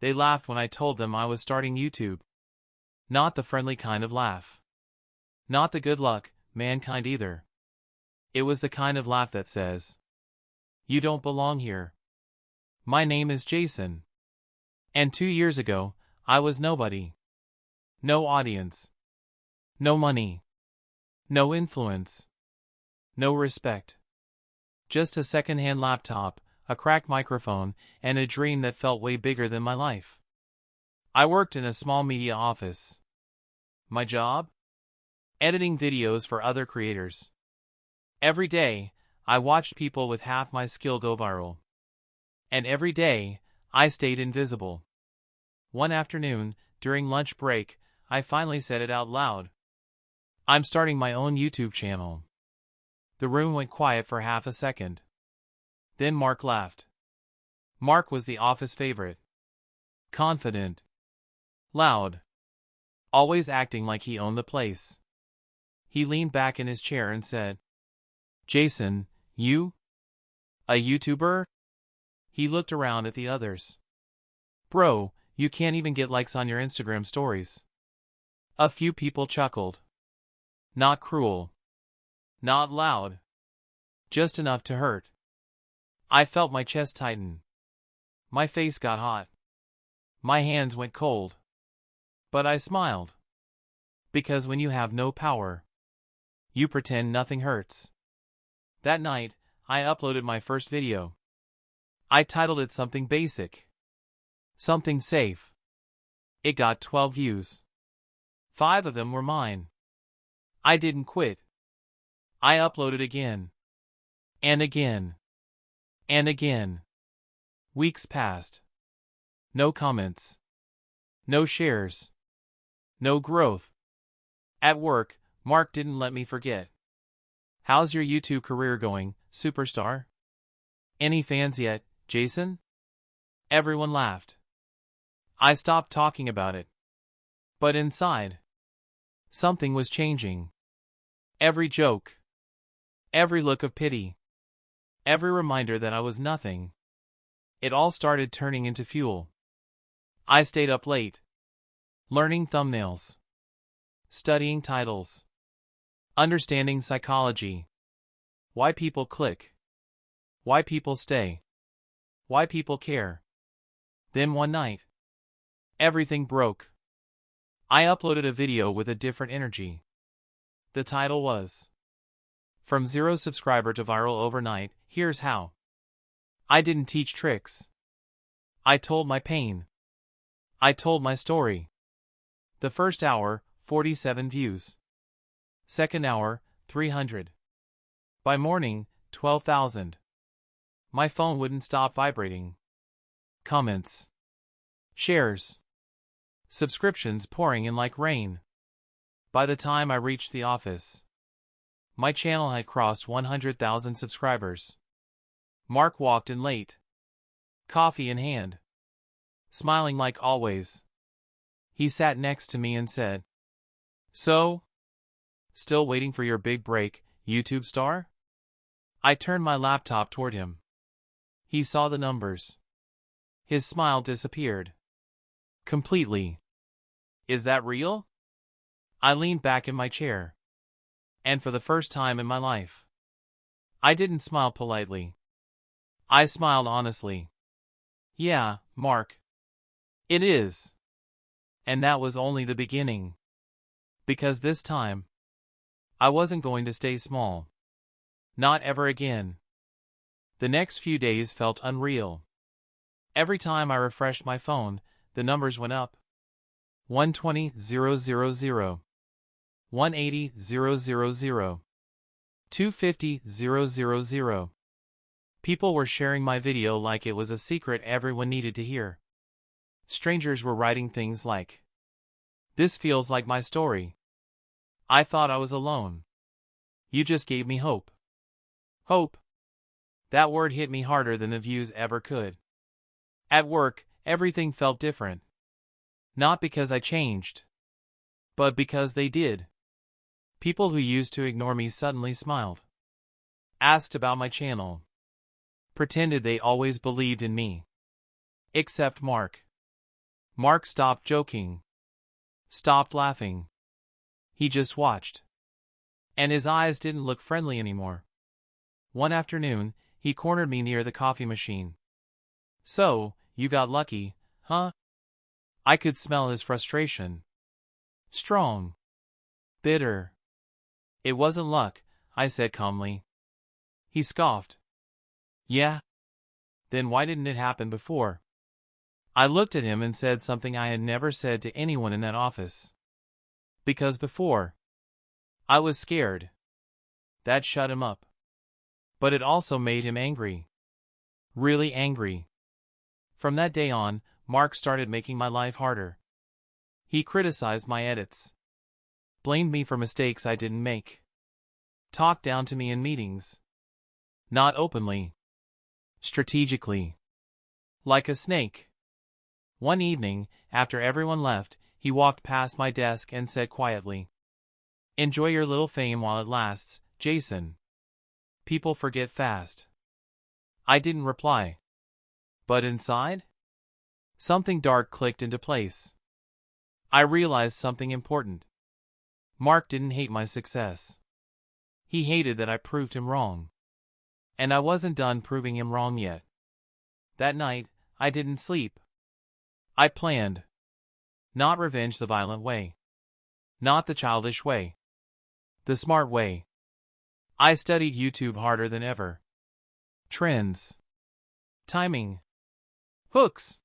They laughed when I told them I was starting YouTube. Not the friendly kind of laugh. Not the good luck, mankind either. It was the kind of laugh that says, "You don't belong here." My name is Jason. And 2 years ago, I was nobody. No audience. No money. No influence. No respect. Just a second-hand laptop, a cracked microphone, and a dream that felt way bigger than my life. I worked in a small media office. My job? Editing videos for other creators. Every day, I watched people with half my skill go viral. And every day, I stayed invisible. One afternoon, during lunch break, I finally said it out loud. I'm starting my own YouTube channel. The room went quiet for half a second. Then Mark laughed. Mark was the office favorite. Confident. Loud. Always acting like he owned the place. He leaned back in his chair and said, "Jason, you? A YouTuber?" He looked around at the others. "Bro, you can't even get likes on your Instagram stories." A few people chuckled. Not cruel. Not loud. Just enough to hurt. I felt my chest tighten. My face got hot. My hands went cold. But I smiled. Because when you have no power, you pretend nothing hurts. That night, I uploaded my first video. I titled it something basic. Something safe. It got 12 views. 5 of them were mine. I didn't quit. I uploaded again. And again. And again. Weeks passed. No comments. No shares. No growth. At work, Mark didn't let me forget. "How's your YouTube career going, superstar? Any fans yet, Jason?" Everyone laughed. I stopped talking about it. But inside, something was changing. Every joke. Every look of pity. Every reminder that I was nothing. It all started turning into fuel. I stayed up late. Learning thumbnails. Studying titles. Understanding psychology. Why people click. Why people stay. Why people care. Then one night, everything broke. I uploaded a video with a different energy. The title was, "From 0 subscriber to viral overnight, here's how." I didn't teach tricks. I told my pain. I told my story. The first hour, 47 views. Second hour, 300. By morning, 12,000. My phone wouldn't stop vibrating. Comments. Shares. Subscriptions pouring in like rain. By the time I reached the office, my channel had crossed 100,000 subscribers. Mark walked in late. Coffee in hand. Smiling like always. He sat next to me and said, "So? Still waiting for your big break, YouTube star?" I turned my laptop toward him. He saw the numbers. His smile disappeared. Completely. "Is that real?" I leaned back in my chair. And for the first time in my life, I didn't smile politely. I smiled honestly. "Yeah, Mark. It is." And that was only the beginning. Because this time, I wasn't going to stay small. Not ever again. The next few days felt unreal. Every time I refreshed my phone, the numbers went up. 120,000. 180,000. 250,000. People were sharing my video like it was a secret everyone needed to hear. Strangers were writing things like, "This feels like my story. I thought I was alone. You just gave me hope." Hope. That word hit me harder than the views ever could. At work, everything felt different. Not because I changed, but because they did. People who used to ignore me suddenly smiled. Asked about my channel. Pretended they always believed in me. Except Mark. Mark stopped joking. Stopped laughing. He just watched. And his eyes didn't look friendly anymore. One afternoon, he cornered me near the coffee machine. "So, you got lucky, huh?" I could smell his frustration. Strong. Bitter. "It wasn't luck," I said calmly. He scoffed. "Yeah? Then why didn't it happen before?" I looked at him and said something I had never said to anyone in that office. "Because before, I was scared." That shut him up. But it also made him angry. Really angry. From that day on, Mark started making my life harder. He criticized my edits. Blamed me for mistakes I didn't make. Talked down to me in meetings. Not openly. Strategically. Like a snake. One evening, after everyone left, he walked past my desk and said quietly, "Enjoy your little fame while it lasts, Jason. People forget fast." I didn't reply. But inside, something dark clicked into place. I realized something important. Mark didn't hate my success. He hated that I proved him wrong. And I wasn't done proving him wrong yet. That night, I didn't sleep. I planned. Not revenge the violent way. Not the childish way. The smart way. I studied YouTube harder than ever. Trends. Timing. Hooks.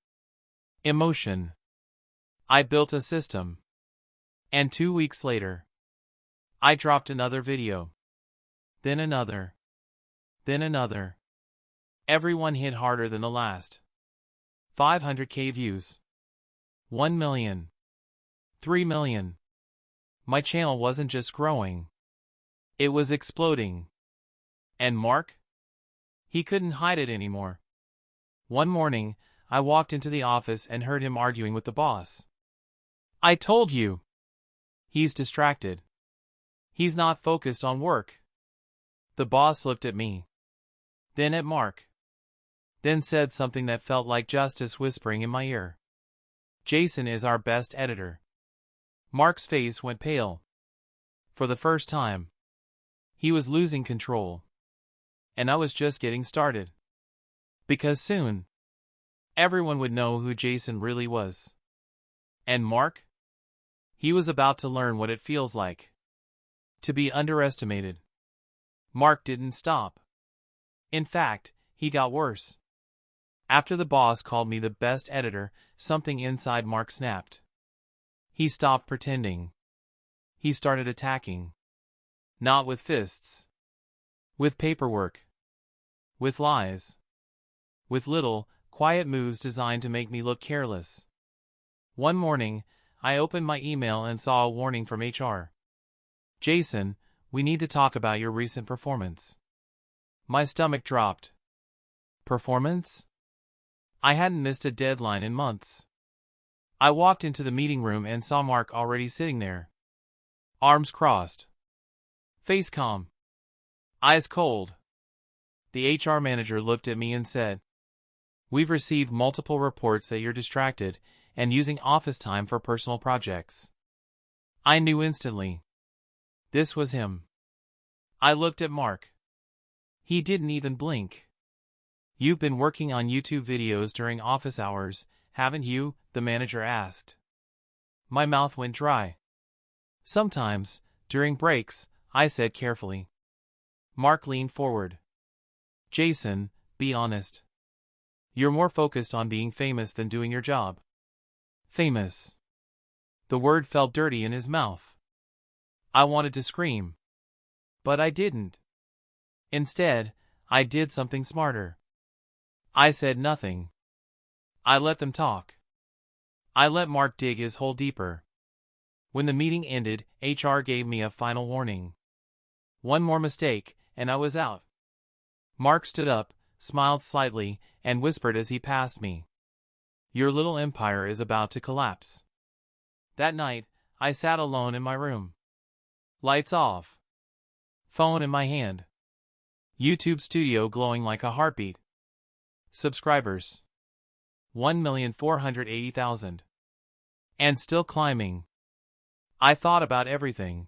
Emotion. I built a system. And 2 weeks later, I dropped another video. Then another. Then another. Everyone hit harder than the last. 500K views. 1 million. 3 million. My channel wasn't just growing. It was exploding. And Mark? He couldn't hide it anymore. One morning, I walked into the office and heard him arguing with the boss. "I told you. He's distracted. He's not focused on work." The boss looked at me. Then at Mark. Then said something that felt like justice whispering in my ear. "Jason is our best editor." Mark's face went pale. For the first time. He was losing control. And I was just getting started. Because soon, everyone would know who Jason really was. And Mark? He was about to learn what it feels like to be underestimated. Mark didn't stop. In fact, he got worse. After the boss called me the best editor, something inside Mark snapped. He stopped pretending. He started attacking. Not with fists. With paperwork. With lies. With little, quiet moves designed to make me look careless. One morning, I opened my email and saw a warning from HR. "Jason, we need to talk about your recent performance." My stomach dropped. Performance? I hadn't missed a deadline in months. I walked into the meeting room and saw Mark already sitting there. Arms crossed. Face calm. Eyes cold. The HR manager looked at me and said, "We've received multiple reports that you're distracted and using office time for personal projects." I knew instantly. This was him. I looked at Mark. He didn't even blink. "You've been working on YouTube videos during office hours, haven't you?" the manager asked. My mouth went dry. "Sometimes, during breaks," I said carefully. Mark leaned forward. "Jason, be honest. You're more focused on being famous than doing your job." Famous. The word felt dirty in his mouth. I wanted to scream. But I didn't. Instead, I did something smarter. I said nothing. I let them talk. I let Mark dig his hole deeper. When the meeting ended, HR gave me a final warning. One more mistake, and I was out. Mark stood up, smiled slightly, and whispered as he passed me, "Your little empire is about to collapse." That night, I sat alone in my room. Lights off. Phone in my hand. YouTube Studio glowing like a heartbeat. Subscribers. 1,480,000. And still climbing. I thought about everything.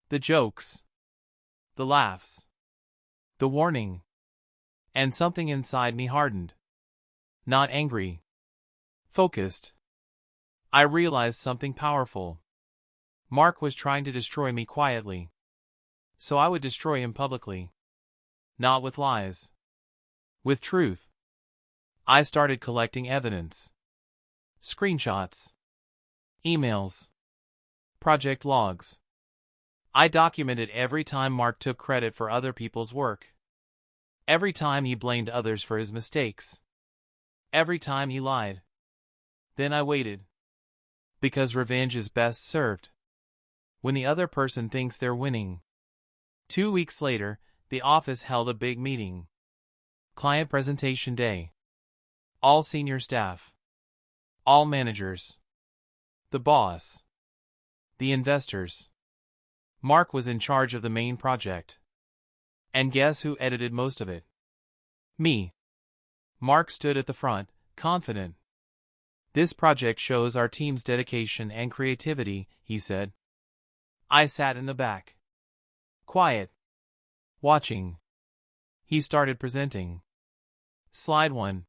The jokes. The laughs. The warning. And something inside me hardened. Not angry. Focused. I realized something powerful. Mark was trying to destroy me quietly. So I would destroy him publicly. Not with lies. With truth. I started collecting evidence. Screenshots. Emails. Project logs. I documented every time Mark took credit for other people's work. Every time he blamed others for his mistakes. Every time he lied. Then I waited. Because revenge is best served when the other person thinks they're winning. 2 weeks later, the office held a big meeting. Client presentation day. All senior staff. All managers. The boss. The investors. Mark was in charge of the main project. And guess who edited most of it? Me. Mark stood at the front, confident. This project shows our team's dedication and creativity, he said. I sat in the back. Quiet. Watching. He started presenting. Slide 1.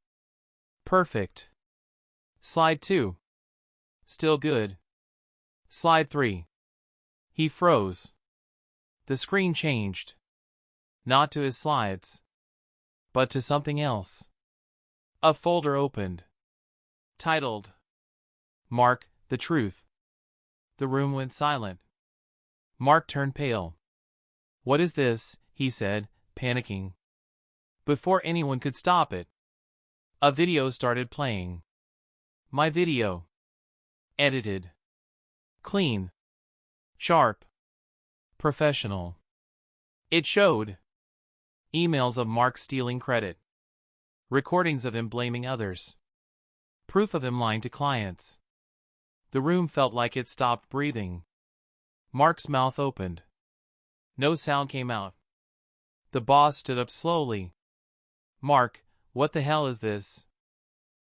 Perfect. Slide 2. Still good. Slide 3. He froze. The screen changed. Not to his slides, but to something else. A folder opened. Titled, Mark, the Truth. The room went silent. Mark turned pale. What is this? He said, panicking. Before anyone could stop it, a video started playing. My video. Edited. Clean. Sharp. Professional. It showed emails of Mark stealing credit. Recordings of him blaming others. Proof of him lying to clients. The room felt like it stopped breathing. Mark's mouth opened. No sound came out. The boss stood up slowly. Mark, what the hell is this?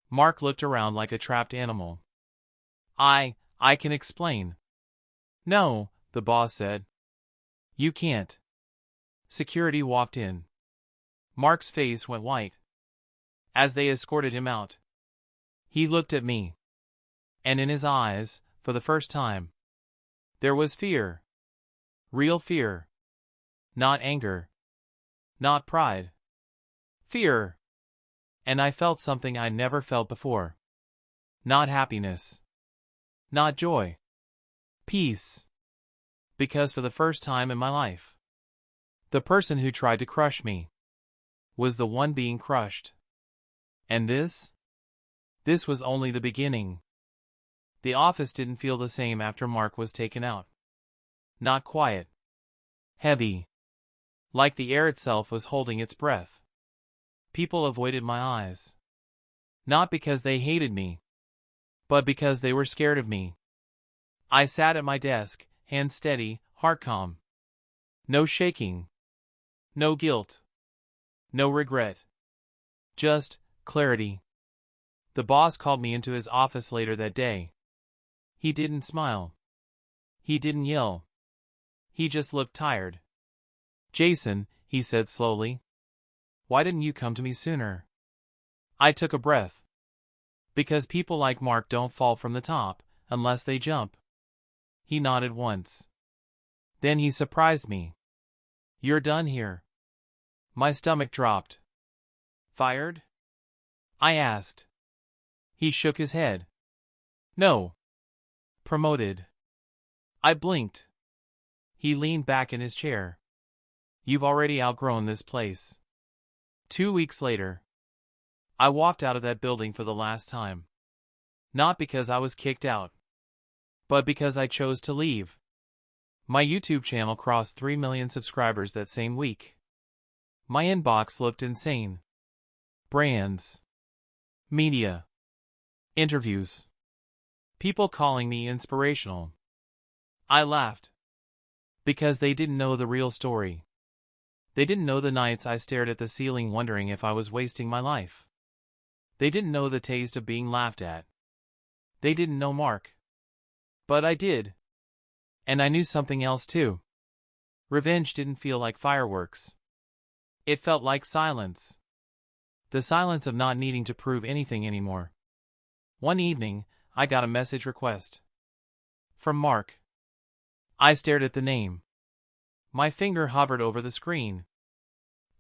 Mark looked around like a trapped animal. I can explain. No, the boss said. You can't. Security walked in. Mark's face went white. As they escorted him out, he looked at me. And in his eyes, for the first time, there was fear. Real fear. Not anger. Not pride. Fear. And I felt something I never felt before. Not happiness. Not joy. Peace. Because for the first time in my life, the person who tried to crush me was the one being crushed. And this was only the beginning. The office didn't feel the same after Mark was taken out. Not quiet. Heavy. Like the air itself was holding its breath. People avoided my eyes. Not because they hated me, but because they were scared of me. I sat at my desk, hand steady, heart calm. No shaking. No guilt. No regret. Just clarity. The boss called me into his office later that day. He didn't smile. He didn't yell. He just looked tired. Jason, he said slowly. Why didn't you come to me sooner? I took a breath. Because people like Mark don't fall from the top, unless they jump. He nodded once. Then he surprised me. You're done here. My stomach dropped. Fired? I asked. He shook his head. No. Promoted. I blinked. He leaned back in his chair. You've already outgrown this place. 2 weeks later, I walked out of that building for the last time. Not because I was kicked out, but because I chose to leave. My YouTube channel crossed 3 million subscribers that same week. My inbox looked insane. Brands. Media. Interviews. People calling me inspirational. I laughed. Because they didn't know the real story. They didn't know the nights I stared at the ceiling wondering if I was wasting my life. They didn't know the taste of being laughed at. They didn't know Mark. But I did. And I knew something else too. Revenge didn't feel like fireworks. It felt like silence. The silence of not needing to prove anything anymore. One evening, I got a message request. From Mark. I stared at the name. My finger hovered over the screen.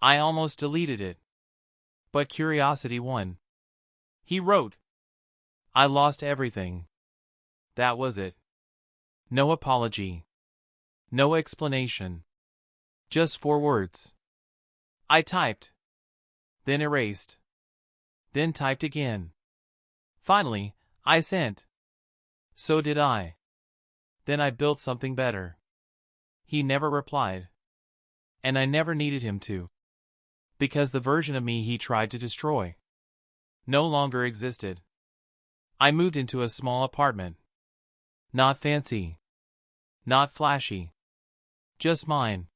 I almost deleted it. But curiosity won. He wrote, "I lost everything." That was it. No apology. No explanation. Just 4 words. I typed. Then erased. Then typed again. Finally, I sent. So did I. Then I built something better. He never replied. And I never needed him to. Because the version of me he tried to destroy no longer existed. I moved into a small apartment. Not fancy. Not flashy. Just mine.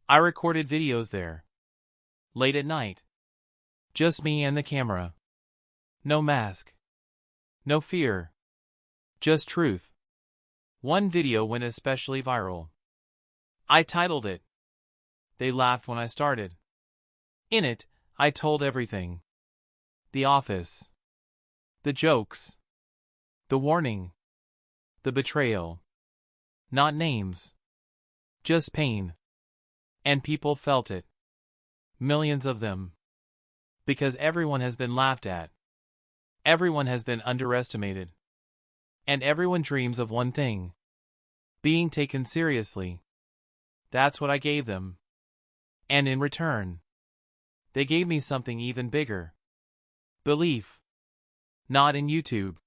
I recorded videos there. Late at night. Just me and the camera. No mask. No fear. Just truth. One video went especially viral. I titled it. They laughed when I started. In it, I told everything. The office. The jokes. The warning. The betrayal. Not names. Just pain. And people felt it. Millions of them. Because everyone has been laughed at. Everyone has been underestimated. And everyone dreams of one thing. Being taken seriously. That's what I gave them. And in return, they gave me something even bigger. Belief. Not in YouTube.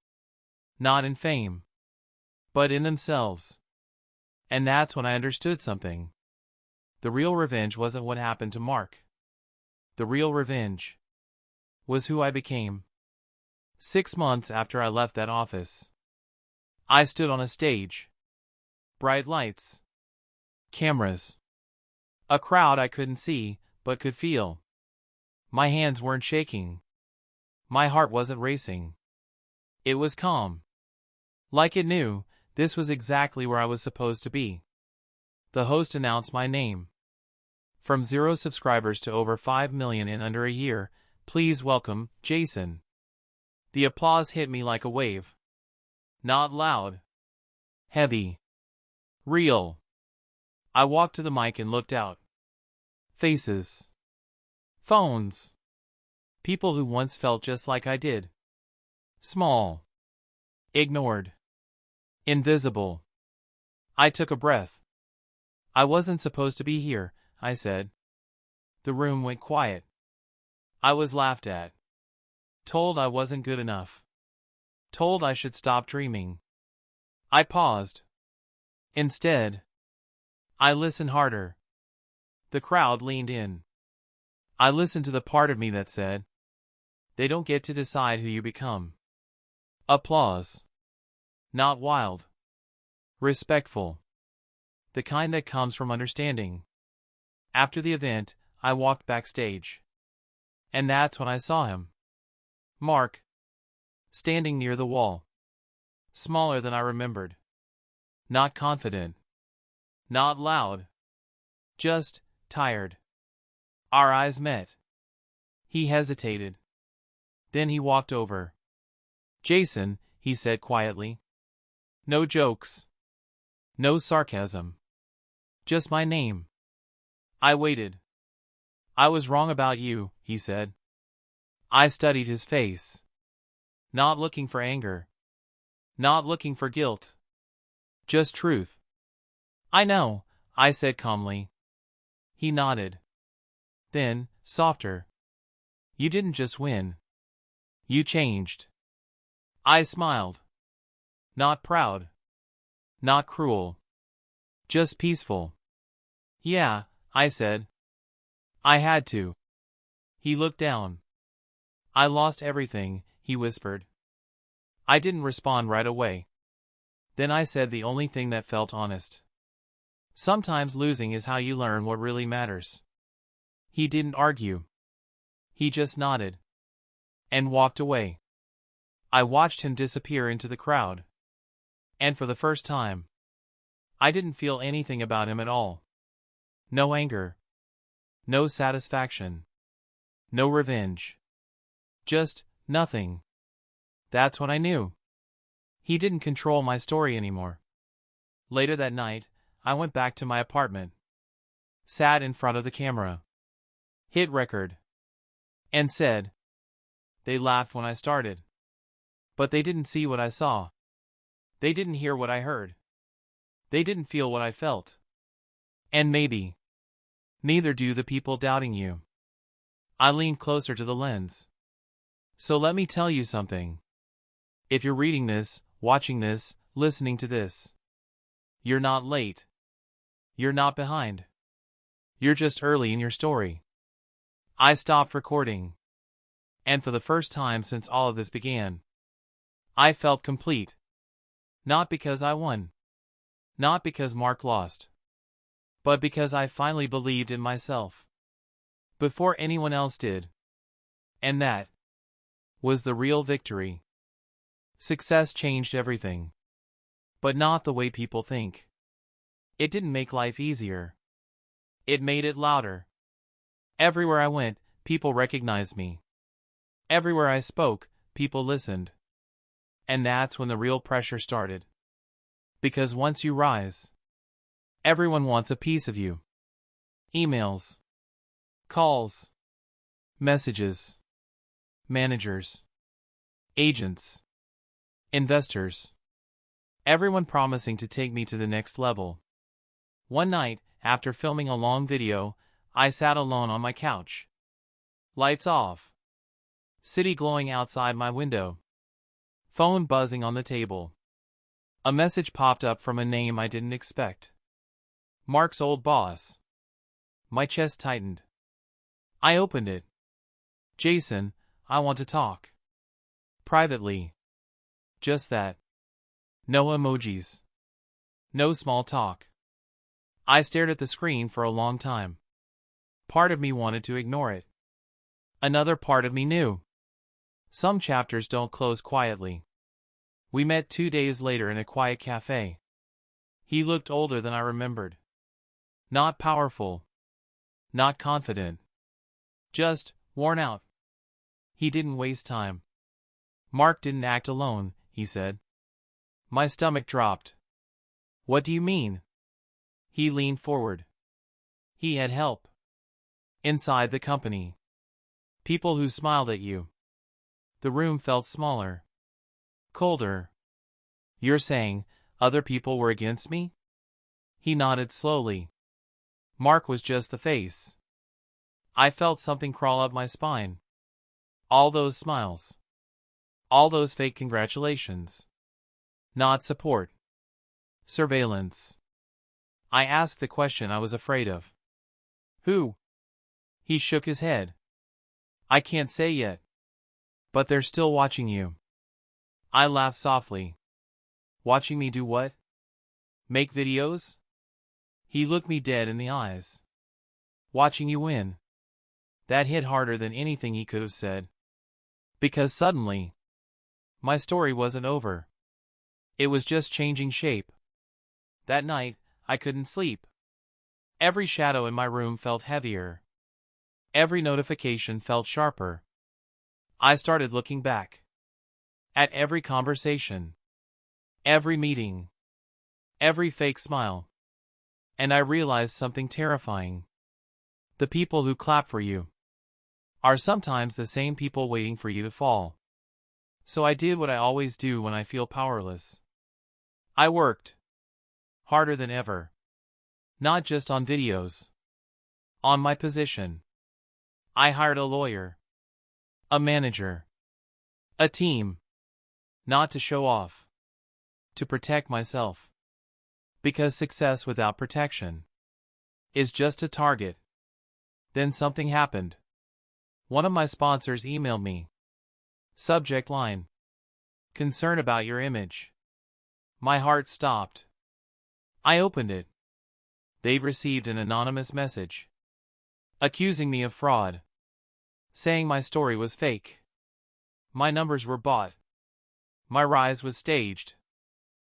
Not in fame. But in themselves. And that's when I understood something. The real revenge wasn't what happened to Mark. The real revenge was who I became. 6 months after I left that office, I stood on a stage. Bright lights. Cameras. A crowd I couldn't see, but could feel. My hands weren't shaking. My heart wasn't racing. It was calm. Like it knew, this was exactly where I was supposed to be. The host announced my name. From 0 subscribers to over 5 million in under a year, please welcome, Jason. The applause hit me like a wave. Not loud. Heavy. Real. I walked to the mic and looked out. Faces. Phones. People who once felt just like I did. Small. Ignored. Invisible. I took a breath. I wasn't supposed to be here, I said. The room went quiet. I was laughed at. Told I wasn't good enough. Told I should stop dreaming. I paused. Instead, I listened harder. The crowd leaned in. I listened to the part of me that said, they don't get to decide who you become. Applause. Not wild. Respectful. The kind that comes from understanding. After the event, I walked backstage. And that's when I saw him. Mark. Standing near the wall. Smaller than I remembered. Not confident. Not loud. Just tired. Our eyes met. He hesitated. Then he walked over. Jason, he said quietly. No jokes. No sarcasm. Just my name. I waited. I was wrong about you, he said. I studied his face. Not looking for anger. Not looking for guilt. Just truth. I know, I said calmly. He nodded. Then, softer. You didn't just win. You changed. I smiled. Not proud. Not cruel. Just peaceful. Yeah, I said. I had to. He looked down. I lost everything, he whispered. I didn't respond right away. Then I said the only thing that felt honest. Sometimes losing is how you learn what really matters. He didn't argue. He just nodded. And walked away. I watched him disappear into the crowd. And for the first time, I didn't feel anything about him at all. No anger. No satisfaction. No revenge. Just nothing. That's when I knew. He didn't control my story anymore. Later that night, I went back to my apartment. Sat in front of the camera. Hit record. And said. They laughed when I started. But they didn't see what I saw. They didn't hear what I heard. They didn't feel what I felt. And maybe neither do the people doubting you. I leaned closer to the lens. So let me tell you something. If you're reading this, watching this, listening to this, you're not late. You're not behind. You're just early in your story. I stopped recording. And for the first time since all of this began, I felt complete. Not because I won. Not because Mark lost. But because I finally believed in myself. Before anyone else did. And that was the real victory. Success changed everything. But not the way people think. It didn't make life easier. It made it louder. Everywhere I went, people recognized me. Everywhere I spoke, people listened. And that's when the real pressure started. Because once you rise, everyone wants a piece of you. Emails, calls, messages, managers, agents, investors. Everyone promising to take me to the next level. One night, after filming a long video, I sat alone on my couch. Lights off. City glowing outside my window. Phone buzzing on the table. A message popped up from a name I didn't expect. Mark's old boss. My chest tightened. I opened it. Jason, I want to talk. Privately. Just that. No emojis. No small talk. I stared at the screen for a long time. Part of me wanted to ignore it. Another part of me knew. Some chapters don't close quietly. We met 2 days later in a quiet cafe. He looked older than I remembered. Not powerful. Not confident. Just worn out. He didn't waste time. Mark didn't act alone, he said. My stomach dropped. What do you mean? He leaned forward. He had help. Inside the company. People who smiled at you. The room felt smaller. Colder. You're saying other people were against me? He nodded slowly. Mark was just the face. I felt something crawl up my spine. All those smiles. All those fake congratulations. Not support. Surveillance. I asked the question I was afraid of. Who? He shook his head. I can't say yet. But they're still watching you. I laughed softly. Watching me do what? Make videos? He looked me dead in the eyes. Watching you win. That hit harder than anything he could have said. Because suddenly, my story wasn't over. It was just changing shape. That night, I couldn't sleep. Every shadow in my room felt heavier. Every notification felt sharper. I started looking back. At every conversation. Every meeting. Every fake smile. And I realized something terrifying. The people who clap for you are sometimes the same people waiting for you to fall. So I did what I always do when I feel powerless. I worked. Harder than ever. Not just on videos. On my position. I hired a lawyer. A manager. A team. Not to show off. To protect myself. Because success without protection is just a target. Then something happened. One of my sponsors emailed me. Subject line. Concern about your image. My heart stopped. I opened it. They'd received an anonymous message. Accusing me of fraud. Saying my story was fake. My numbers were bought. My rise was staged.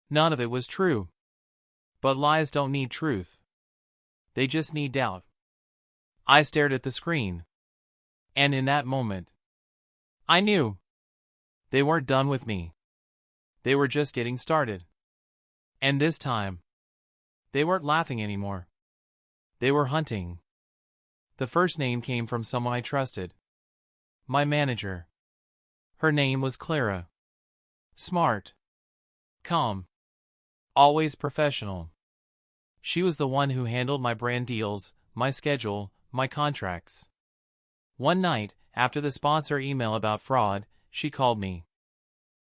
None of it was true. But lies don't need truth. They just need doubt. I stared at the screen. And in that moment, I knew. They weren't done with me. They were just getting started. And this time, they weren't laughing anymore. They were hunting. The first name came from someone I trusted. My manager. Her name was Clara. Smart. Calm. Always professional. She was the one who handled my brand deals, my schedule, my contracts. One night, after the sponsor email about fraud, she called me.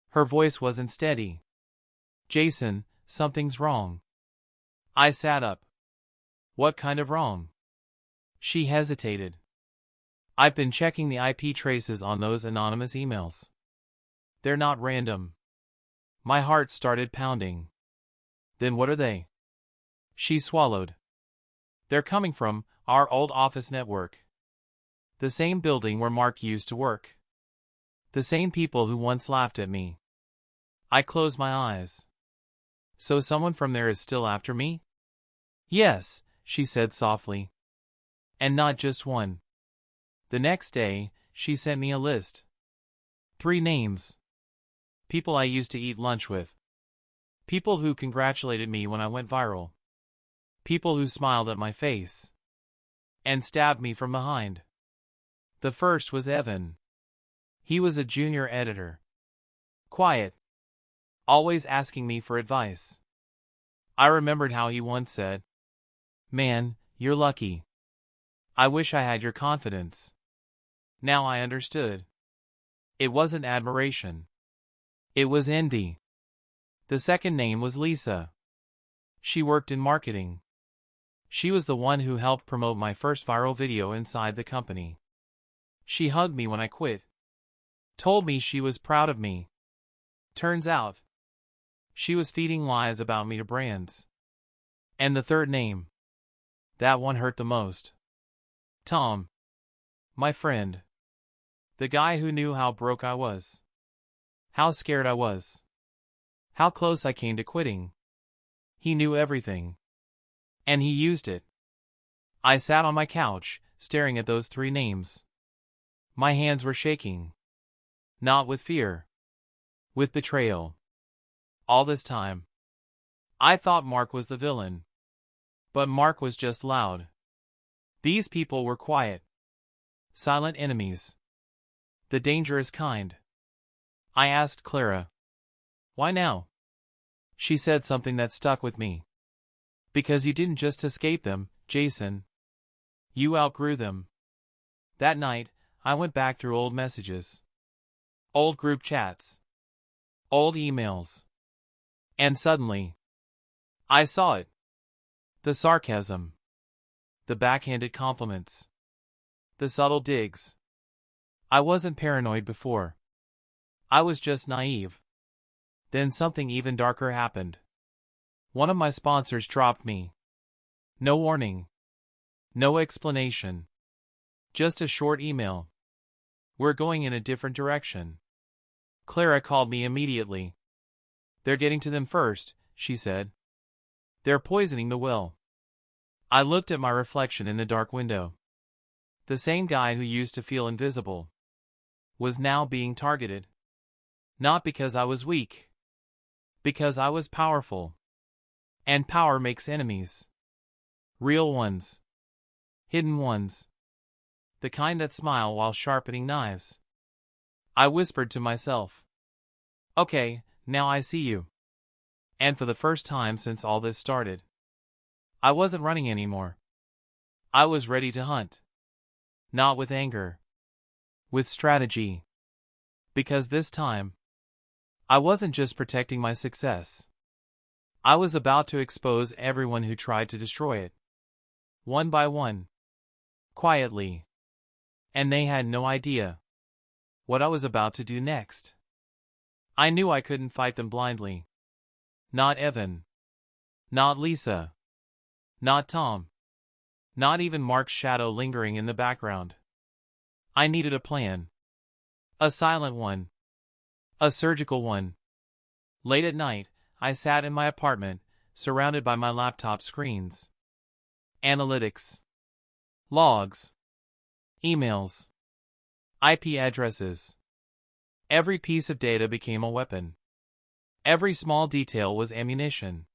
Her voice wasn't steady. Jason, something's wrong. I sat up. What kind of wrong? She hesitated. I've been checking the IP traces on those anonymous emails. They're not random. My heart started pounding. Then what are they? She swallowed. They're coming from our old office network. The same building where Mark used to work. The same people who once laughed at me. I closed my eyes. So someone from there is still after me? Yes, she said softly. And not just one. The next day, she sent me a list. 3 names. People I used to eat lunch with. People who congratulated me when I went viral. People who smiled at my face. And stabbed me from behind. The first was Evan. He was a junior editor. Quiet. Always asking me for advice. I remembered how he once said, "Man, you're lucky. I wish I had your confidence." Now I understood. It wasn't admiration. It was envy. The second name was Lisa. She worked in marketing. She was the one who helped promote my first viral video inside the company. She hugged me when I quit. Told me she was proud of me. Turns out, she was feeding lies about me to brands. And the third name. That one hurt the most. Tom. My friend. The guy who knew how broke I was. How scared I was. How close I came to quitting. He knew everything. And he used it. I sat on my couch, staring at those 3 names. My hands were shaking. Not with fear. With betrayal. All this time, I thought Mark was the villain. But Mark was just loud. These people were quiet. Silent enemies. The dangerous kind. I asked Clara. Why now? She said something that stuck with me. Because you didn't just escape them, Jason. You outgrew them. That night, I went back through old messages. Old group chats. Old emails. And suddenly, I saw it. The sarcasm. The backhanded compliments. The subtle digs. I wasn't paranoid before. I was just naive. Then something even darker happened. One of my sponsors dropped me. No warning. No explanation. Just a short email. We're going in a different direction. Clara called me immediately. They're getting to them first, she said. They're poisoning the well. I looked at my reflection in the dark window. The same guy who used to feel invisible was now being targeted. Not because I was weak. Because I was powerful. And power makes enemies. Real ones. Hidden ones. The kind that smile while sharpening knives. I whispered to myself. Okay, now I see you. And for the first time since all this started, I wasn't running anymore. I was ready to hunt. Not with anger. With strategy. Because this time, I wasn't just protecting my success. I was about to expose everyone who tried to destroy it. One by one. Quietly. And they had no idea what I was about to do next. I knew I couldn't fight them blindly. Not Evan. Not Lisa. Not Tom. Not even Mark's shadow lingering in the background. I needed a plan. A silent one. A surgical one. Late at night, I sat in my apartment, surrounded by my laptop screens. Analytics. Logs. Emails. IP addresses. Every piece of data became a weapon. Every small detail was ammunition.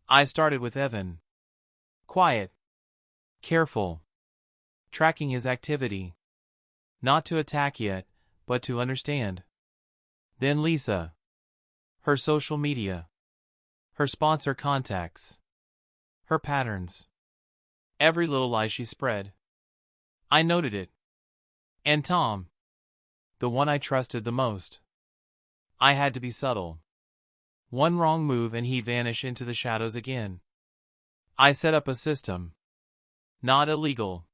I started with Evan. Quiet. Careful. Tracking his activity. Not to attack yet, but to understand. Then Lisa. Her social media. Her sponsor contacts. Her patterns. Every little lie she spread. I noted it. And Tom. The one I trusted the most. I had to be subtle. One wrong move and he'd vanish into the shadows again. I set up a system. Not illegal.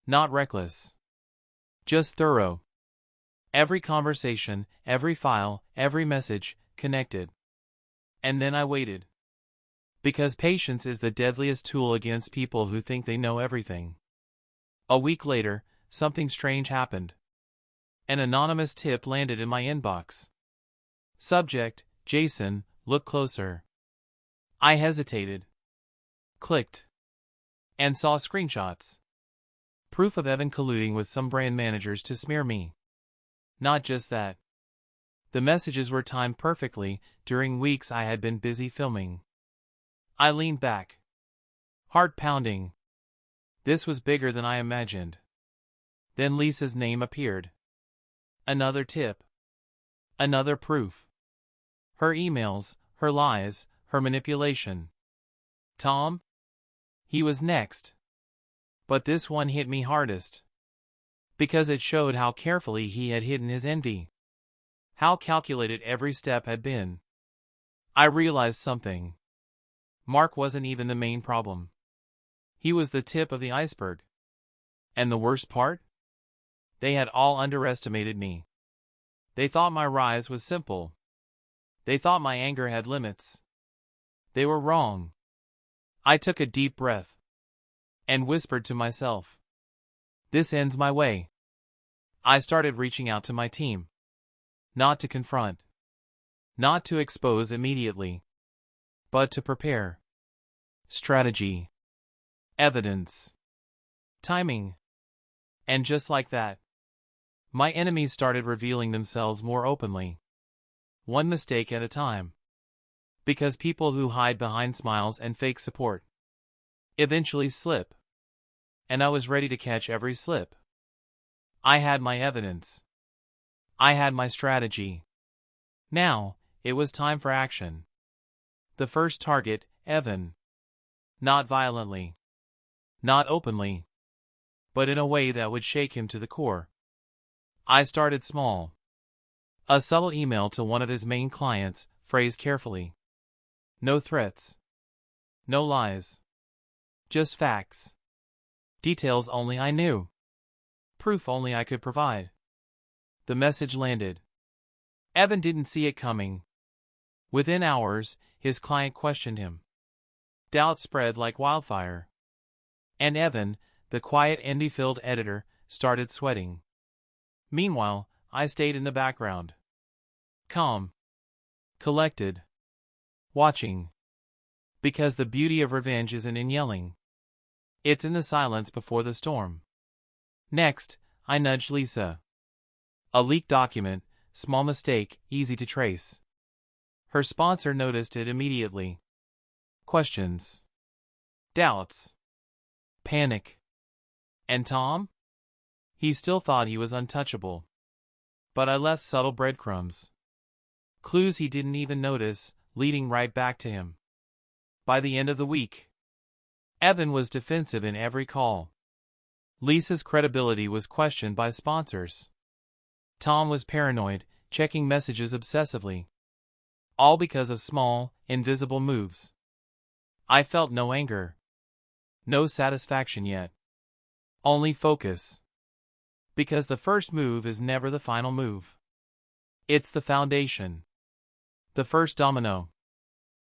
Not reckless. Just thorough. Every conversation, every file, every message, connected. And then I waited. Because patience is the deadliest tool against people who think they know everything. A week later, something strange happened. An anonymous tip landed in my inbox. Subject, Jason, look closer. I hesitated. Clicked. And saw screenshots. Proof of Evan colluding with some brand managers to smear me. Not just that. The messages were timed perfectly during weeks I had been busy filming. I leaned back. Heart pounding. This was bigger than I imagined. Then Lisa's name appeared. Another tip. Another proof. Her emails, her lies, her manipulation. Tom? He was next. But this one hit me hardest. Because it showed how carefully he had hidden his envy. How calculated every step had been. I realized something. Mark wasn't even the main problem. He was the tip of the iceberg. And the worst part? They had all underestimated me. They thought my rise was simple. They thought my anger had limits. They were wrong. I took a deep breath. And whispered to myself. This ends my way. I started reaching out to my team. Not to confront. Not to expose immediately. But to prepare. Strategy. Evidence. Timing. And just like that, my enemies started revealing themselves more openly. One mistake at a time. Because people who hide behind smiles and fake support eventually slip. And I was ready to catch every slip. I had my evidence. I had my strategy. Now, it was time for action. The first target, Evan. Not violently. Not openly. But in a way that would shake him to the core. I started small. A subtle email to one of his main clients, phrased carefully. No threats. No lies. Just facts. Details only I knew. Proof only I could provide. The message landed. Evan didn't see it coming. Within hours, his client questioned him. Doubt spread like wildfire. And Evan, the quiet envy-filled editor, started sweating. Meanwhile, I stayed in the background. Calm. Collected. Watching. Because the beauty of revenge isn't in yelling. It's in the silence before the storm. Next, I nudged Lisa. A leaked document, small mistake, easy to trace. Her sponsor noticed it immediately. Questions. Doubts. Panic. And Tom? He still thought he was untouchable. But I left subtle breadcrumbs. Clues he didn't even notice, leading right back to him. By the end of the week, Evan was defensive in every call. Lisa's credibility was questioned by sponsors. Tom was paranoid, checking messages obsessively. All because of small, invisible moves. I felt no anger. No satisfaction yet. Only focus. Because the first move is never the final move. It's the foundation. The first domino.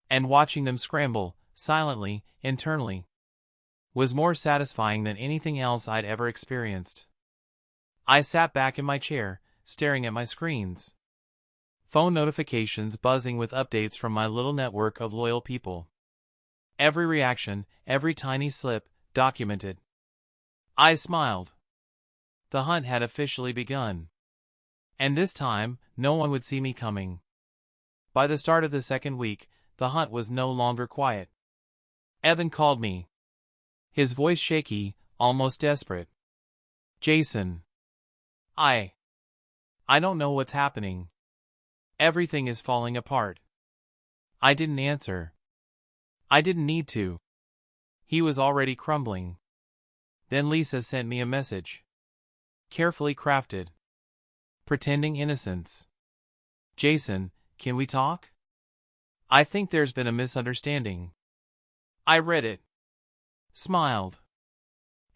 And watching them scramble, silently, internally, was more satisfying than anything else I'd ever experienced. I sat back in my chair, staring at my screens. Phone notifications buzzing with updates from my little network of loyal people. Every reaction, every tiny slip, documented. I smiled. The hunt had officially begun. And this time, no one would see me coming. By the start of the second week, the hunt was no longer quiet. Evan called me. His voice shaky, almost desperate. Jason. I don't know what's happening. Everything is falling apart. I didn't answer. I didn't need to. He was already crumbling. Then Lisa sent me a message. Carefully crafted. Pretending innocence. Jason, can we talk? I think there's been a misunderstanding. I read it. Smiled.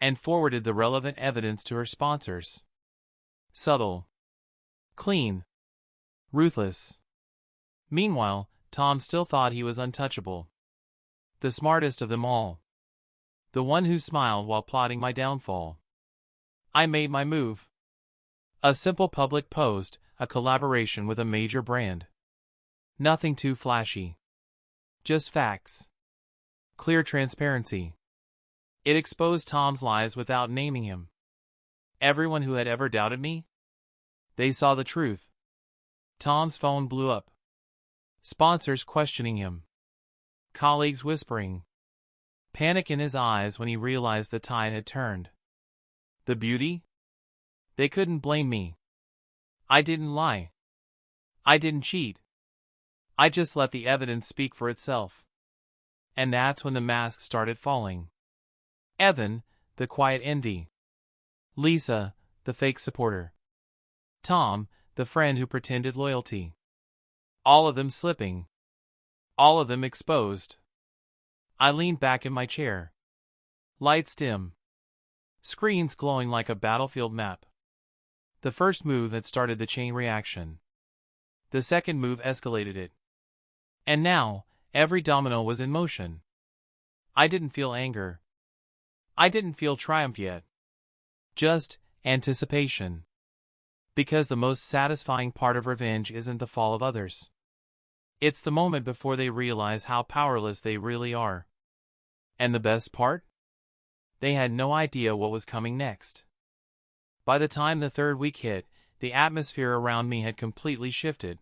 And forwarded the relevant evidence to her sponsors. Subtle. Clean. Ruthless. Meanwhile, Tom still thought he was untouchable. The smartest of them all. The one who smiled while plotting my downfall. I made my move. A simple public post, a collaboration with a major brand. Nothing too flashy. Just facts. Clear transparency. It exposed Tom's lies without naming him. Everyone who had ever doubted me? They saw the truth. Tom's phone blew up. Sponsors questioning him. Colleagues whispering. Panic in his eyes when he realized the tide had turned. The beauty? They couldn't blame me. I didn't lie. I didn't cheat. I just let the evidence speak for itself. And that's when the mask started falling. Evan, the quiet envy. Lisa, the fake supporter. Tom, the friend who pretended loyalty. All of them slipping. All of them exposed. I leaned back in my chair. Lights dim. Screens glowing like a battlefield map. The first move had started the chain reaction. The second move escalated it. And now, every domino was in motion. I didn't feel anger. I didn't feel triumph yet. Just anticipation. Because the most satisfying part of revenge isn't the fall of others. It's the moment before they realize how powerless they really are. And the best part? They had no idea what was coming next. By the time the third week hit, the atmosphere around me had completely shifted.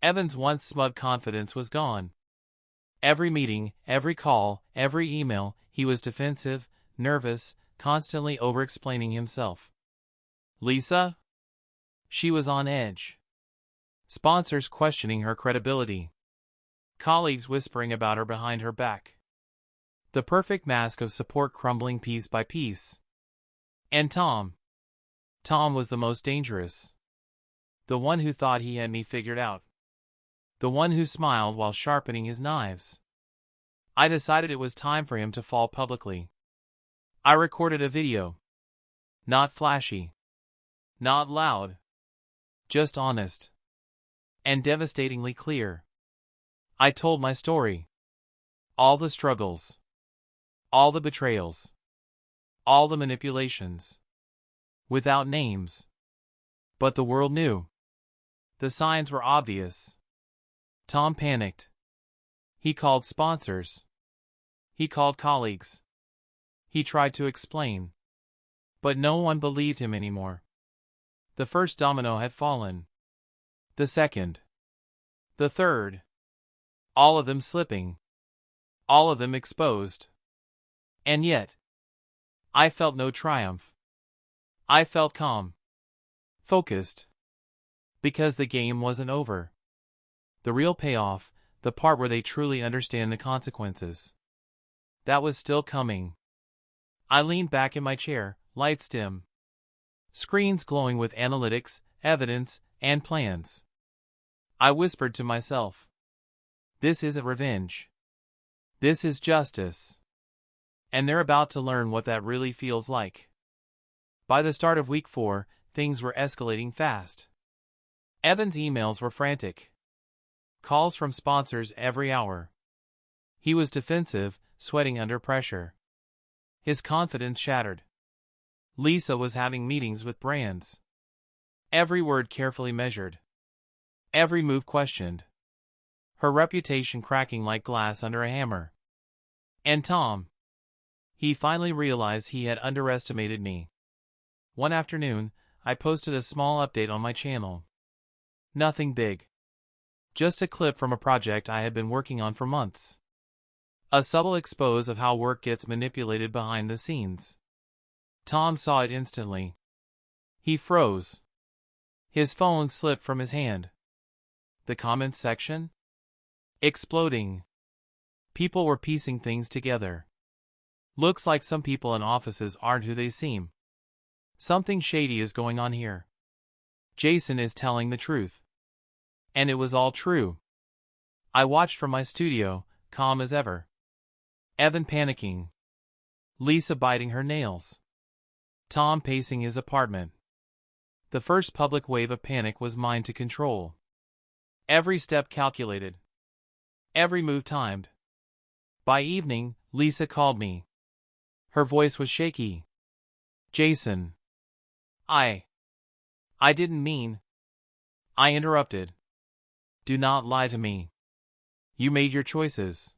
Evan's once smug confidence was gone. Every meeting, every call, every email, he was defensive, nervous, constantly over-explaining himself. Lisa? She was on edge. Sponsors questioning her credibility. Colleagues whispering about her behind her back. The perfect mask of support crumbling piece by piece. And Tom. Tom was the most dangerous. The one who thought he had me figured out. The one who smiled while sharpening his knives. I decided it was time for him to fall publicly. I recorded a video. Not flashy. Not loud. Just honest. And devastatingly clear. I told my story. All the struggles. All the betrayals. All the manipulations. Without names. But the world knew. The signs were obvious. Tom panicked. He called sponsors. He called colleagues. He tried to explain. But no one believed him anymore. The first domino had fallen. The second. The third. All of them slipping. All of them exposed. And yet, I felt no triumph. I felt calm. Focused. Because the game wasn't over. The real payoff, the part where they truly understand the consequences. That was still coming. I leaned back in my chair, lights dim. Screens glowing with analytics, evidence, and plans. I whispered to myself. This isn't revenge. This is justice. And they're about to learn what that really feels like. By the start of week 4, things were escalating fast. Evan's emails were frantic. Calls from sponsors every hour. He was defensive, sweating under pressure. His confidence shattered. Lisa was having meetings with brands. Every word carefully measured. every move questioned, her reputation cracking like glass under a hammer. And Tom. He finally realized he had underestimated me. One afternoon, I posted a small update on my channel. Nothing big. Just a clip from a project I had been working on for months. A subtle expose of how work gets manipulated behind the scenes. Tom saw it instantly. He froze. His phone slipped from his hand. The comments section? Exploding. People were piecing things together. Looks like some people in offices aren't who they seem. Something shady is going on here. Jason is telling the truth. And it was all true. I watched from my studio, calm as ever. Evan panicking. Lisa biting her nails. Tom pacing his apartment. The first public wave of panic was mine to control. Every step calculated. Every move timed. By evening, Lisa called me. Her voice was shaky. Jason. I didn't mean. I interrupted. Do not lie to me. You made your choices.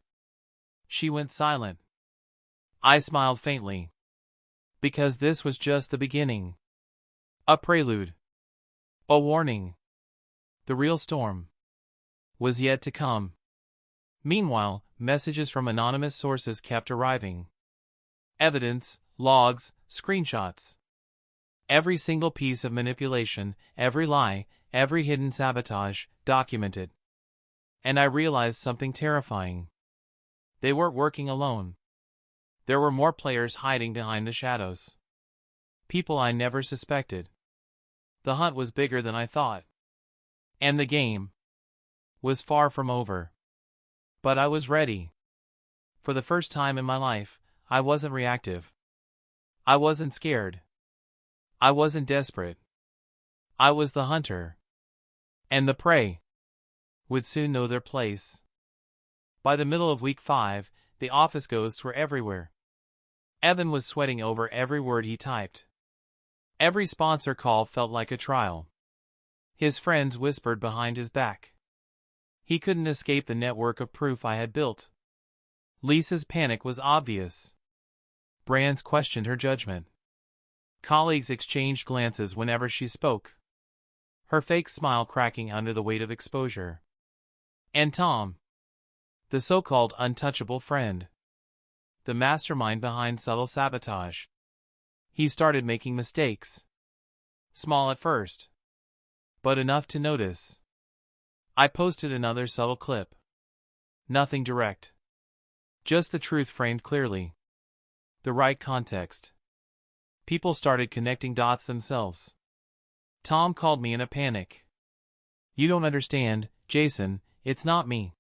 She went silent. I smiled faintly. Because this was just the beginning. A prelude. A warning. The real storm was yet to come. Meanwhile, messages from anonymous sources kept arriving. Evidence, logs, screenshots. Every single piece of manipulation, every lie, every hidden sabotage, documented. And I realized something terrifying. They weren't working alone. There were more players hiding behind the shadows. People I never suspected. The hunt was bigger than I thought. And the game was far from over. But I was ready. For the first time in my life, I wasn't reactive. I wasn't scared. I wasn't desperate. I was the hunter. And the prey would soon know their place. By the middle of week 5, the office ghosts were everywhere. Evan was sweating over every word he typed. Every sponsor call felt like a trial. His friends whispered behind his back. He couldn't escape the network of proof I had built. Lisa's panic was obvious. Brands questioned her judgment. Colleagues exchanged glances whenever she spoke. Her fake smile cracking under the weight of exposure. And Tom, the so-called untouchable friend, the mastermind behind subtle sabotage. He started making mistakes. Small at first, but enough to notice. I posted another subtle clip. Nothing direct. Just the truth framed clearly. The right context. People started connecting dots themselves. Tom called me in a panic. You don't understand, Jason, it's not me.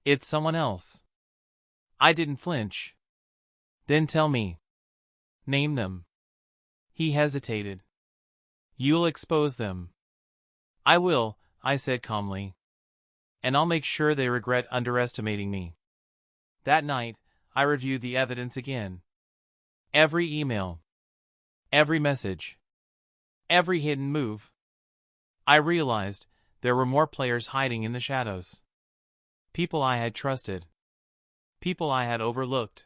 It's someone else. I didn't flinch. Then tell me. Name them. He hesitated. You'll expose them. I will, I said calmly. And I'll make sure they regret underestimating me. That night, I reviewed the evidence again. Every email. Every message. Every hidden move. I realized there were more players hiding in the shadows. People I had trusted. People I had overlooked.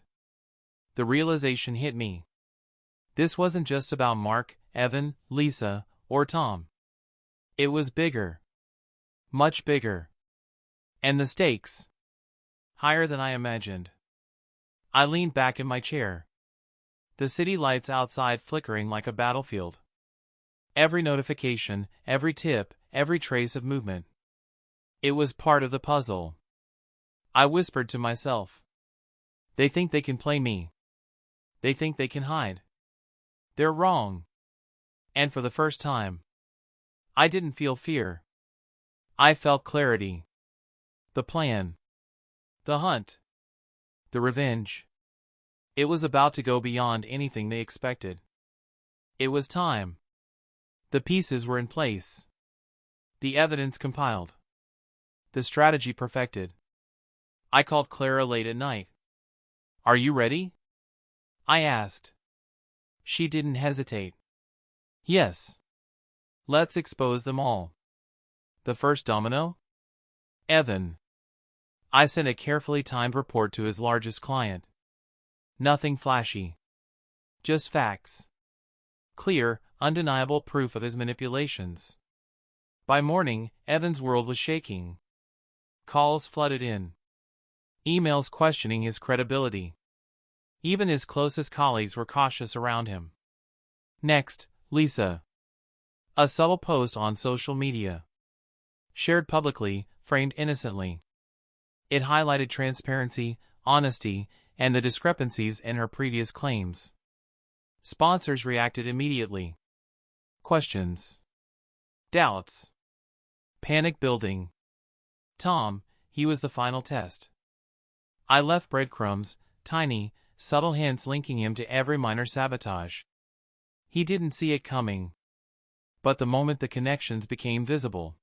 The realization hit me. This wasn't just about Mark, Evan, Lisa, or Tom. It was bigger. Much bigger. And the stakes? Higher than I imagined. I leaned back in my chair. The city lights outside flickering like a battlefield. Every notification, every tip, every trace of movement. It was part of the puzzle. I whispered to myself. They think they can play me. They think they can hide. They're wrong. And for the first time, I didn't feel fear. I felt clarity. The plan. The hunt. The revenge. It was about to go beyond anything they expected. It was time. The pieces were in place. The evidence compiled. The strategy perfected. I called Clara late at night. Are you ready? I asked. She didn't hesitate. Yes. Let's expose them all. The first domino? Evan. I sent a carefully timed report to his largest client. Nothing flashy. Just facts. Clear, undeniable proof of his manipulations. By morning, Evan's world was shaking. Calls flooded in. Emails questioning his credibility. Even his closest colleagues were cautious around him. Next, Lisa. A subtle post on social media. Shared publicly, framed innocently. It highlighted transparency, honesty, and the discrepancies in her previous claims. Sponsors reacted immediately. Questions. Doubts. Panic building. Tom, he was the final test. I left breadcrumbs, tiny, subtle hints linking him to every minor sabotage. He didn't see it coming. But the moment the connections became visible,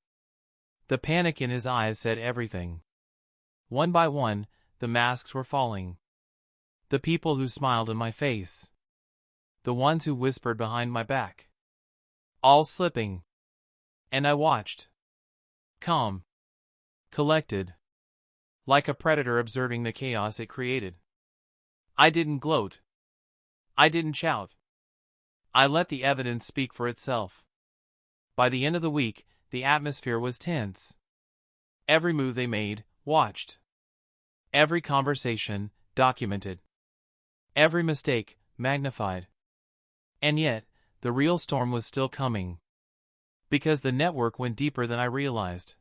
the panic in his eyes said everything. One by one, the masks were falling. The people who smiled in my face. The ones who whispered behind my back. All slipping. And I watched. Calm. Collected. Like a predator observing the chaos it created. I didn't gloat. I didn't shout. I let the evidence speak for itself. By the end of the week, the atmosphere was tense. Every move they made, watched. Every conversation, documented. Every mistake, magnified. And yet, the real storm was still coming. Because the network went deeper than I realized.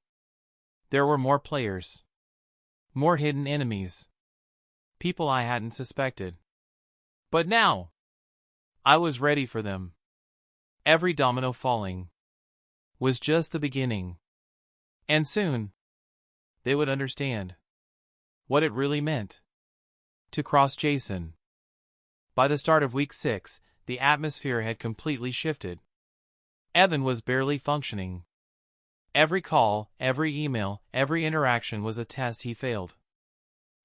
There were more players. More hidden enemies. People I hadn't suspected. But now, I was ready for them. Every domino falling was just the beginning. And soon, they would understand what it really meant to cross Jason. By the start of week 6, the atmosphere had completely shifted. Evan was barely functioning. Every call, every email, every interaction was a test he failed.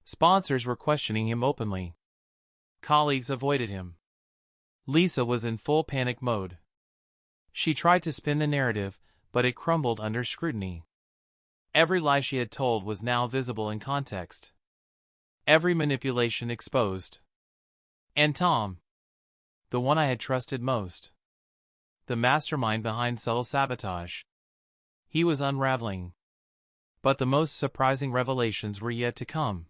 Sponsors were questioning him openly. Colleagues avoided him. Lisa was in full panic mode. She tried to spin the narrative, but it crumbled under scrutiny. Every lie she had told was now visible in context. Every manipulation exposed. And Tom, the one I had trusted most, the mastermind behind subtle sabotage, he was unraveling. But the most surprising revelations were yet to come.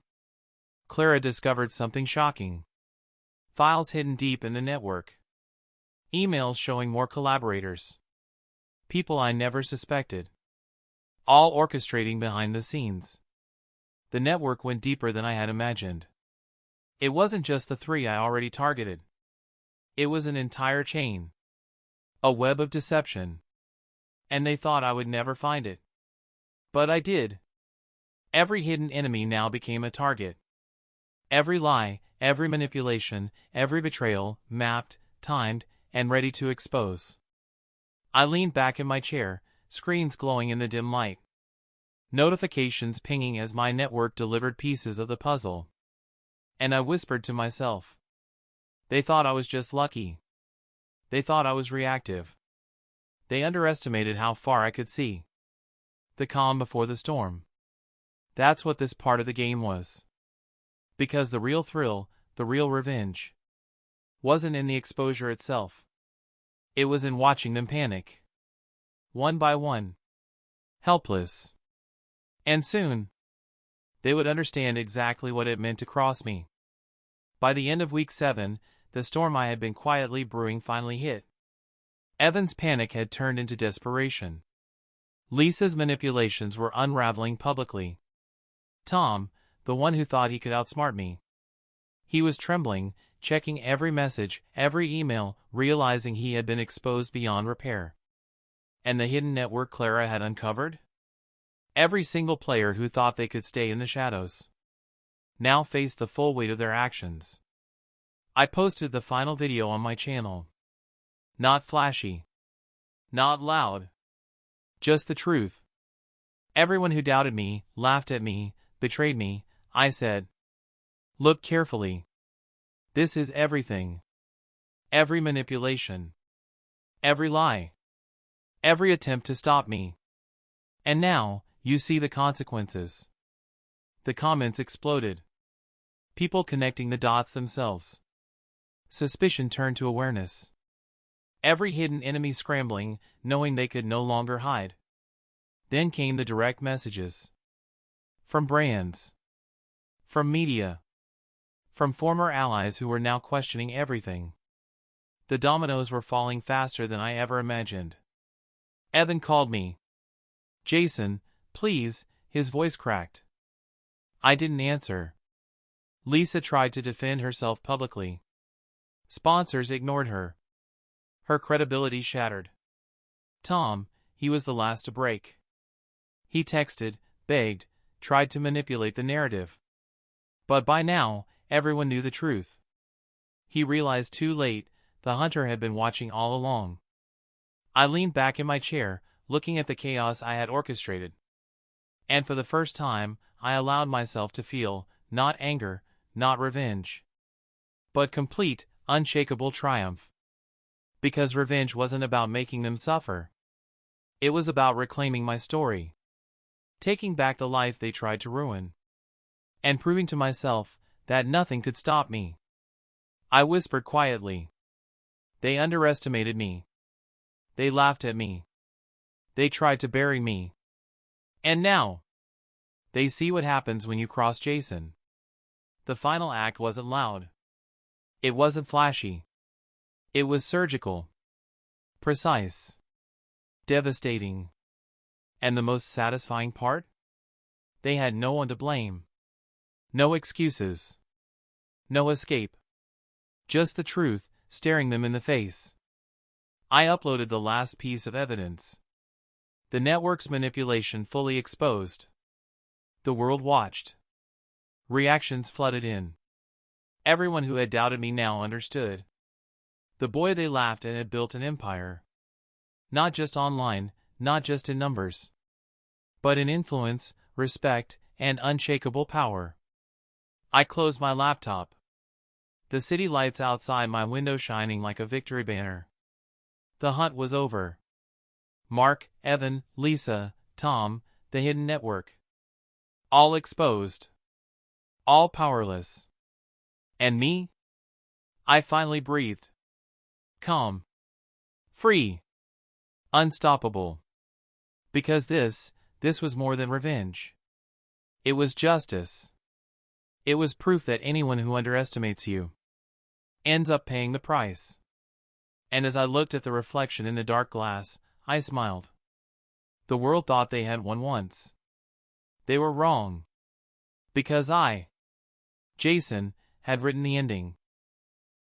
Clara discovered something shocking. Files hidden deep in the network. Emails showing more collaborators. People I never suspected. All orchestrating behind the scenes. The network went deeper than I had imagined. It wasn't just the 3 I already targeted. It was an entire chain. A web of deception. And they thought I would never find it. But I did. Every hidden enemy now became a target. Every lie, every manipulation, every betrayal, mapped, timed, and ready to expose. I leaned back in my chair, screens glowing in the dim light. Notifications pinging as my network delivered pieces of the puzzle. And I whispered to myself. They thought I was just lucky. They thought I was reactive. They underestimated how far I could see. The calm before the storm. That's what this part of the game was. Because the real thrill, the real revenge, wasn't in the exposure itself. It was in watching them panic. One by one. Helpless. And soon, they would understand exactly what it meant to cross me. By the end of week 7, the storm I had been quietly brewing finally hit. Evan's panic had turned into desperation. Lisa's manipulations were unraveling publicly. Tom, the one who thought he could outsmart me. He was trembling, checking every message, every email, realizing he had been exposed beyond repair. And the hidden network Clara had uncovered? Every single player who thought they could stay in the shadows now faced the full weight of their actions. I posted the final video on my channel. Not flashy. Not loud. Just the truth. Everyone who doubted me, laughed at me, betrayed me, I said, look carefully. This is everything. Every manipulation. Every lie. Every attempt to stop me. And now, you see the consequences. The comments exploded. People connecting the dots themselves. Suspicion turned to awareness. Every hidden enemy scrambling, knowing they could no longer hide. Then came the direct messages. From brands. From media. From former allies who were now questioning everything. The dominoes were falling faster than I ever imagined. Evan called me. Jason, please, his voice cracked. I didn't answer. Lisa tried to defend herself publicly. Sponsors ignored her. Her credibility shattered. Tom, he was the last to break. He texted, begged, tried to manipulate the narrative. But by now, everyone knew the truth. He realized too late, the hunter had been watching all along. I leaned back in my chair, looking at the chaos I had orchestrated. And for the first time, I allowed myself to feel, not anger, not revenge, but complete, unshakable triumph. Because revenge wasn't about making them suffer. It was about reclaiming my story. Taking back the life they tried to ruin. And proving to myself that nothing could stop me. I whispered quietly. They underestimated me. They laughed at me. They tried to bury me. And now, they see what happens when you cross Jason. The final act wasn't loud. It wasn't flashy. It was surgical. Precise. Devastating. And the most satisfying part? They had no one to blame. No excuses. No escape. Just the truth, staring them in the face. I uploaded the last piece of evidence. The network's manipulation fully exposed. The world watched. Reactions flooded in. Everyone who had doubted me now understood. The boy they laughed at had built an empire. Not just online, not just in numbers, but in influence, respect, and unshakable power. I closed my laptop. The city lights outside my window shining like a victory banner. The hunt was over. Mark, Evan, Lisa, Tom, the hidden network. All exposed. All powerless. And me? I finally breathed. Calm. Free. Unstoppable. Because this was more than revenge. It was justice. It was proof that anyone who underestimates you ends up paying the price. And as I looked at the reflection in the dark glass, I smiled. The world thought they had won once. They were wrong. Because I, Jason, had written the ending.